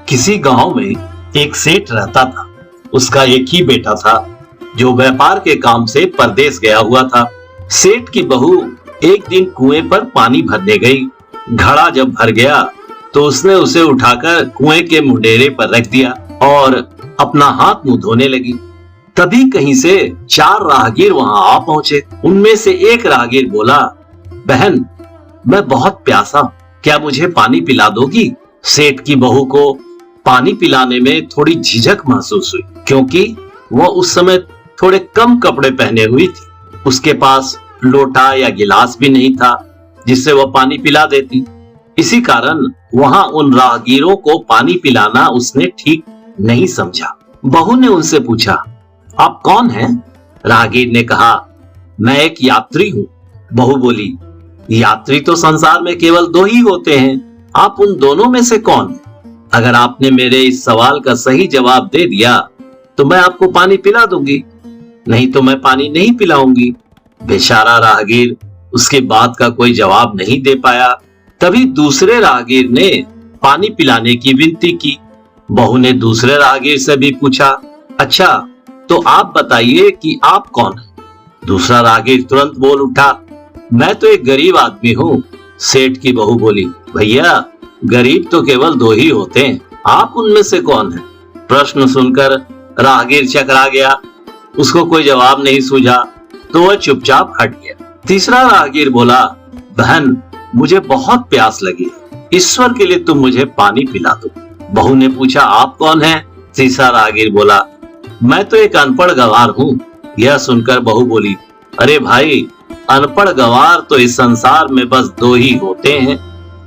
किसी गांव में एक सेठ रहता था। उसका एक ही बेटा था जो व्यापार के काम से परदेश गया हुआ था। सेठ की बहू एक दिन कुएं पर पानी भरने गई। घड़ा जब भर गया तो उसने उसे उठाकर कुएं के मुंडेरे पर रख दिया और अपना हाथ मुंह धोने लगी। तभी कहीं से 4 राहगीर वहां आ पहुंचे। उनमें से एक राहगीर बोला, बहन, मैं बहुत प्यासा हूं, क्या मुझे पानी पिला दोगी? सेठ की बहू को पानी पिलाने में थोड़ी झिझक महसूस हुई, क्योंकि वह उस समय थोड़े कम कपड़े पहने हुई थी। उसके पास लोटा या गिलास भी नहीं था जिससे वह पानी पिला देती। इसी कारण वहां उन राहगीरों को पानी पिलाना उसने ठीक नहीं समझा। बहू ने उनसे पूछा, आप कौन हैं? राहगीर ने कहा, मैं एक यात्री हूं। बहू बोली, यात्री तो संसार में केवल 2 ही होते हैं, आप उन दोनों में से कौन हैं? अगर आपने मेरे इस सवाल का सही जवाब दे दिया तो मैं आपको पानी पिला दूंगी, नहीं तो मैं पानी नहीं पिलाऊंगी। बेचारा राहगीर उसके बात का कोई जवाब नहीं दे पाया। तभी दूसरे राहगीर ने पानी पिलाने की विनती की। बहू ने दूसरे राहगीर से भी पूछा, अच्छा तो आप बताइए कि आप कौन हैं? दूसरा राहगीर तुरंत बोल उठा, मैं तो एक गरीब आदमी हूँ। सेठ की बहू बोली, भैया, गरीब तो केवल 2 ही होते हैं, आप उनमें से कौन हैं? प्रश्न सुनकर राहगीर चकरा गया। उसको कोई जवाब नहीं सूझा तो वह चुपचाप हट गया। तीसरा राहगीर बोला, बहन, मुझे बहुत प्यास लगी है, ईश्वर के लिए तुम मुझे पानी पिला दो। बहू ने पूछा, आप कौन हैं? तीसरा राहगीर बोला, मैं तो एक अनपढ़ गंवार हूँ। यह सुनकर बहू बोली, अरे भाई, अनपढ़ गंवार तो इस संसार में बस 2 ही होते हैं,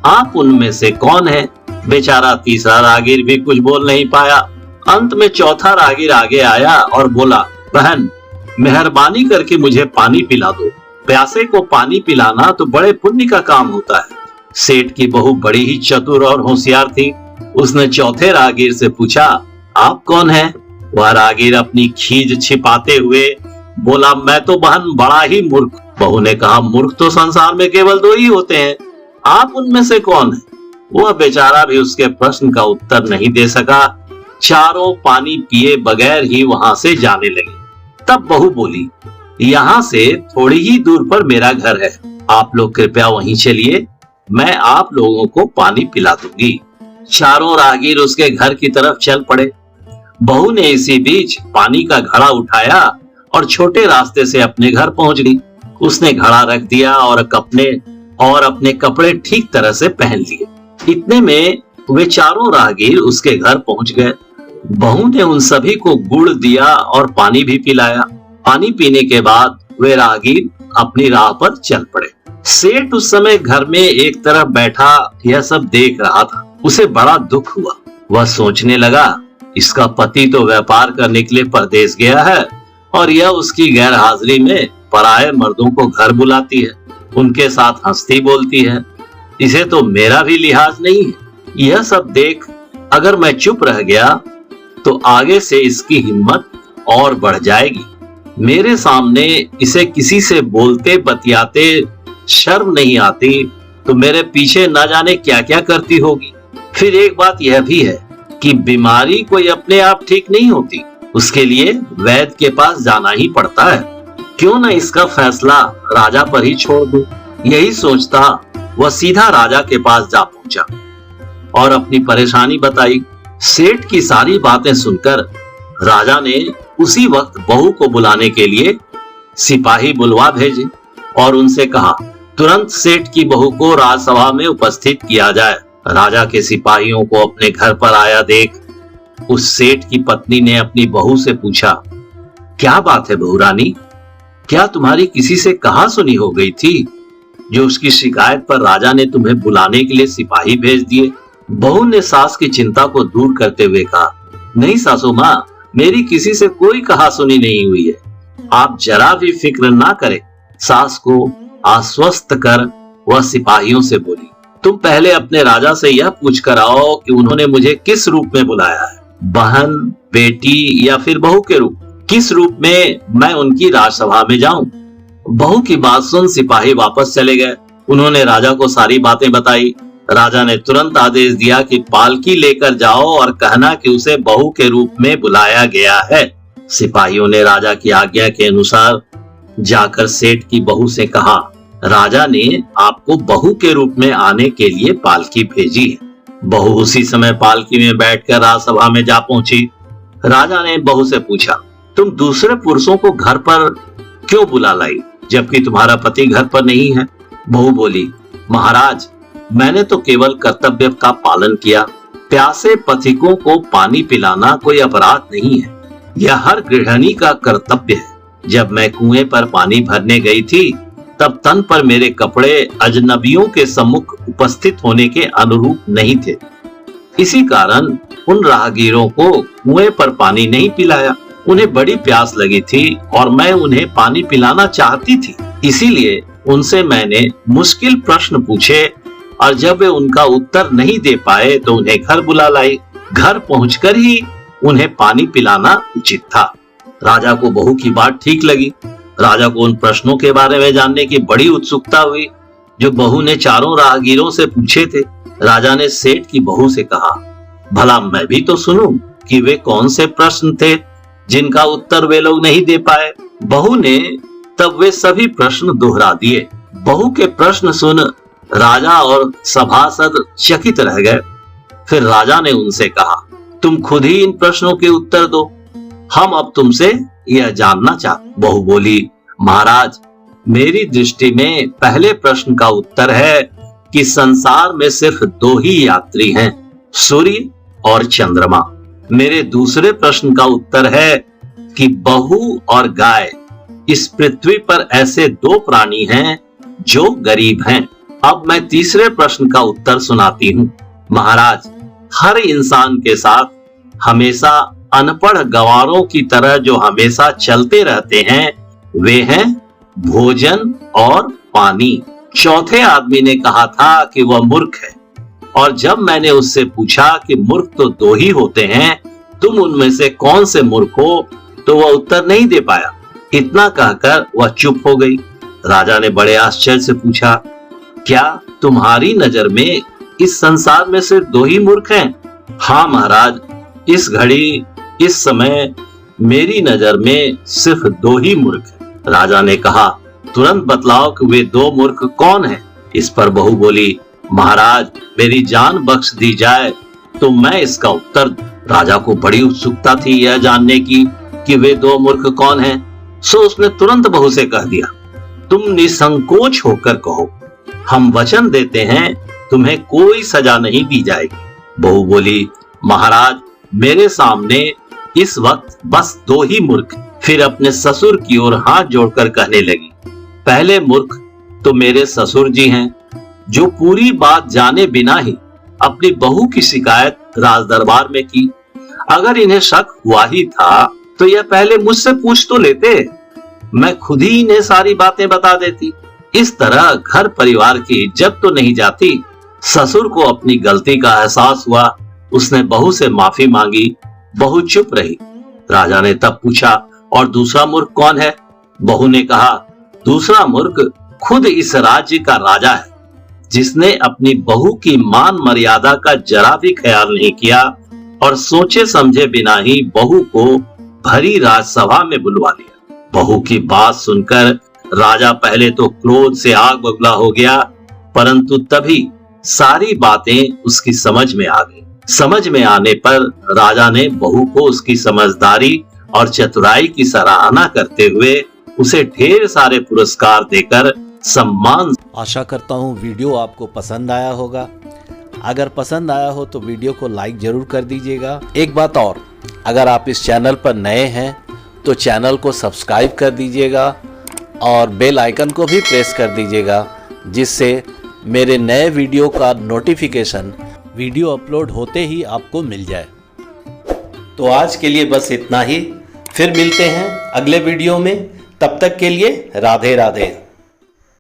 आप उनमें से कौन है? बेचारा तीसरा राहगीर भी कुछ बोल नहीं पाया। अंत में चौथा राहगीर आगे आया और बोला, बहन, मेहरबानी करके मुझे पानी पिला दो। प्यासे को पानी पिलाना तो बड़े पुण्य का काम होता है। सेठ की बहू बड़ी ही चतुर और होशियार थी। उसने चौथे राहगीर से पूछा, आप कौन हैं? वह राहगीर अपनी खीज छिपाते हुए बोला, मैं तो बहन बड़ा ही मूर्ख। बहू ने कहा, मूर्ख तो संसार में केवल 2 ही होते हैं, आप उनमें से कौन है? वह बेचारा भी उसके प्रश्न का उत्तर नहीं दे सका। चारों पानी पिए बगैर ही वहां से जाने लगे। तब बहू बोली, यहाँ से थोड़ी ही दूर पर मेरा घर है, आप लोग कृपया वहीं चलिए, मैं आप लोगों को पानी पिला दूंगी। चारों राहगीर उसके घर की तरफ चल पड़े। बहू ने इसी बीच पानी का घड़ा उठाया और छोटे रास्ते से अपने घर पहुंच गई। उसने घड़ा रख दिया और अपने कपड़े ठीक तरह से पहन लिए। इतने में वे चारों राहगीर उसके घर पहुंच गए। बहू ने उन सभी को गुड़ दिया और पानी भी पिलाया। पानी पीने के बाद वे राहगीर अपनी राह पर चल पड़े। सेठ उस समय घर में एक तरफ बैठा यह सब देख रहा था। उसे बड़ा दुख हुआ। वह सोचने लगा, इसका पति तो व्यापार करने के लिए परदेश गया है और यह उसकी गैर हाजिरी में पराये मर्दों को घर बुलाती है, उनके साथ हंसती बोलती है। इसे तो मेरा भी लिहाज नहीं है। यह सब देख अगर मैं चुप रह गया तो आगे से इसकी हिम्मत और बढ़ जाएगी। मेरे सामने इसे किसी से बोलते बतियाते शर्म नहीं आती तो मेरे पीछे न जाने क्या क्या करती होगी। फिर एक बात यह भी है कि बीमारी कोई अपने आप ठीक नहीं होती, उसके लिए वैद्य के पास जाना ही पड़ता है। क्यों न इसका फैसला राजा पर ही छोड़ दूं। यही सोचता वह सीधा राजा के पास जा पहुंचा और अपनी परेशानी बताई। सेठ की सारी बातें सुनकर राजा ने उसी वक्त बहू को बुलाने के लिए सिपाही बुलवा भेजे और उनसे कहा, तुरंत सेठ की बहू को राजसभा में उपस्थित किया जाए। राजा के सिपाहियों को अपने घर पर आया देख उस सेठ की पत्नी ने अपनी बहू से पूछा, क्या बात है बहू रानी, क्या तुम्हारी किसी से कहा सुनी हो गई थी जो उसकी शिकायत पर राजा ने तुम्हें बुलाने के लिए सिपाही भेज दिए? बहू ने सास की चिंता को दूर करते हुए कहा, नहीं सासू माँ, मेरी किसी से कोई कहा सुनी नहीं हुई है, आप जरा भी फिक्र ना करें। सास को आश्वस्त कर वह सिपाहियों से बोली, तुम पहले अपने राजा से यह पूछ कर आओ कि उन्होंने मुझे किस रूप में बुलाया है, बहन, बेटी या फिर बहू के रूप, किस रूप में मैं उनकी राजसभा में जाऊं। बहू की बात सुन सिपाही वापस चले गए उन्होंने राजा को सारी बातें बताई। राजा ने तुरंत आदेश दिया कि पालकी लेकर जाओ और कहना कि उसे बहू के रूप में बुलाया गया है। सिपाहियों ने राजा की आज्ञा के अनुसार जाकर सेठ की बहू से कहा, राजा ने आपको बहू के रूप में आने के लिए पालकी भेजी है। बहू उसी समय पालकी में बैठकर राजसभा में जा पहुंची। राजा ने बहू से पूछा, तुम दूसरे पुरुषों को घर पर क्यों बुला लाई जबकि तुम्हारा पति घर पर नहीं है? बहू बोली, महाराज, मैंने तो केवल कर्तव्य का पालन किया। प्यासे पथिकों को पानी पिलाना कोई अपराध नहीं है, यह हर गृहिणी का कर्तव्य है। जब मैं कुएं पर पानी भरने गई थी तब तन पर मेरे कपड़े अजनबियों के सम्मुख उपस्थित होने के अनुरूप नहीं थे। इसी कारण उन राहगीरों को कुएं पर पानी नहीं पिलाया। उन्हें बड़ी प्यास लगी थी और मैं उन्हें पानी पिलाना चाहती थी, इसीलिए उनसे मैंने मुश्किल प्रश्न पूछे और जब वे उनका उत्तर नहीं दे पाए तो उन्हें घर बुला लाई। घर पहुंचकर ही उन्हें पानी पिलाना उचित था। राजा को बहू की बात ठीक लगी। राजा को उन प्रश्नों के बारे में जानने की बड़ी उत्सुकता हुई जो बहू ने चारों राहगीरों से पूछे थे। राजा ने सेठ की बहू से कहा, भला मैं भी तो सुनूं कि वे कौन से प्रश्न थे जिनका उत्तर वे लोग नहीं दे पाए। बहू ने तब वे सभी प्रश्न दोहरा दिए। बहू के प्रश्न सुन राजा और सभासद चकित रह गए। फिर राजा ने उनसे कहा, तुम खुद ही इन प्रश्नों के उत्तर दो, हम अब तुमसे यह जानना चाहते। बहू बोली, महाराज, मेरी दृष्टि में पहले प्रश्न का उत्तर है कि संसार में सिर्फ दो ही यात्री हैं, सूर्य और चंद्रमा। मेरे दूसरे प्रश्न का उत्तर है कि बहू और गाय, इस पृथ्वी पर ऐसे दो प्राणी हैं जो गरीब हैं। अब मैं तीसरे प्रश्न का उत्तर सुनाती हूँ। महाराज, हर इंसान के साथ हमेशा अनपढ़ गंवारों की तरह जो हमेशा चलते रहते हैं वे हैं भोजन और पानी। चौथे आदमी ने कहा था कि वह मूर्ख है और जब मैंने उससे पूछा कि मूर्ख तो दो ही होते हैं, तुम उनमें से कौन से मूर्ख हो, तो वह उत्तर नहीं दे पाया। इतना कहकर वह चुप हो गई। राजा ने बड़े आश्चर्य से पूछा, क्या तुम्हारी नजर में इस संसार में सिर्फ दो ही मूर्ख हैं? हाँ महाराज, इस घड़ी इस समय मेरी नजर में सिर्फ दो ही मूर्ख हैं। राजा ने कहा, तुरंत बतलाओ कि वे दो मूर्ख कौन हैं? इस पर बहू बोली, महाराज, मेरी जान बख्श दी जाए तो मैं इसका उत्तर दूं। राजा को बड़ी उत्सुकता थी यह जानने की कि वे दो मूर्ख कौन हैं, सो उसने तुरंत बहू से कह दिया, तुम निसंकोच होकर कहो, हम वचन देते हैं तुम्हें कोई सजा नहीं दी जाएगी। बहू बोली, महाराज, मेरे सामने इस वक्त बस दो ही मूर्ख। फिर अपने ससुर की ओर हाथ जोड़कर कहने लगी, पहले मूर्ख तो मेरे ससुर जी हैं जो पूरी बात जाने बिना ही अपनी बहू की शिकायत राज दरबार में की। अगर इन्हें शक हुआ ही था तो यह पहले मुझसे पूछ तो लेते, मैं खुद ही इन्हें सारी बातें बता देती। इस तरह घर परिवार की इज्जत तो नहीं जाती। ससुर को अपनी गलती का एहसास हुआ, उसने बहू से माफी मांगी। बहू चुप रही। राजा ने तब पूछा, और दूसरा मूर्ख कौन है? बहू ने कहा, दूसरा मूर्ख खुद इस राज्य का राजा है, जिसने अपनी बहू की मान मर्यादा का जरा भी ख्याल नहीं किया और सोचे समझे बिना ही बहू को भरी राजसभा में बुलवा लिया। बहू की बात सुनकर राजा पहले तो क्रोध से आग बबूला हो गया, परंतु तभी सारी बातें उसकी समझ में आ गई। समझ में आने पर राजा ने बहू को उसकी समझदारी और चतुराई की सराहना करते हुए उसे ढेर सारे पुरस्कार देकर सम्मान। आशा करता हूँ वीडियो आपको पसंद आया होगा। अगर पसंद आया हो तो वीडियो को लाइक जरूर कर दीजिएगा। एक बात और, अगर आप इस चैनल पर नए हैं तो चैनल को सब्सक्राइब कर दीजिएगा और बेल आइकन को भी प्रेस कर दीजिएगा, जिससे मेरे नए वीडियो का नोटिफिकेशन वीडियो अपलोड होते ही आपको मिल जाए। तो आज के लिए बस इतना ही। फिर मिलते हैं अगले वीडियो में। तब तक के लिए राधे राधे।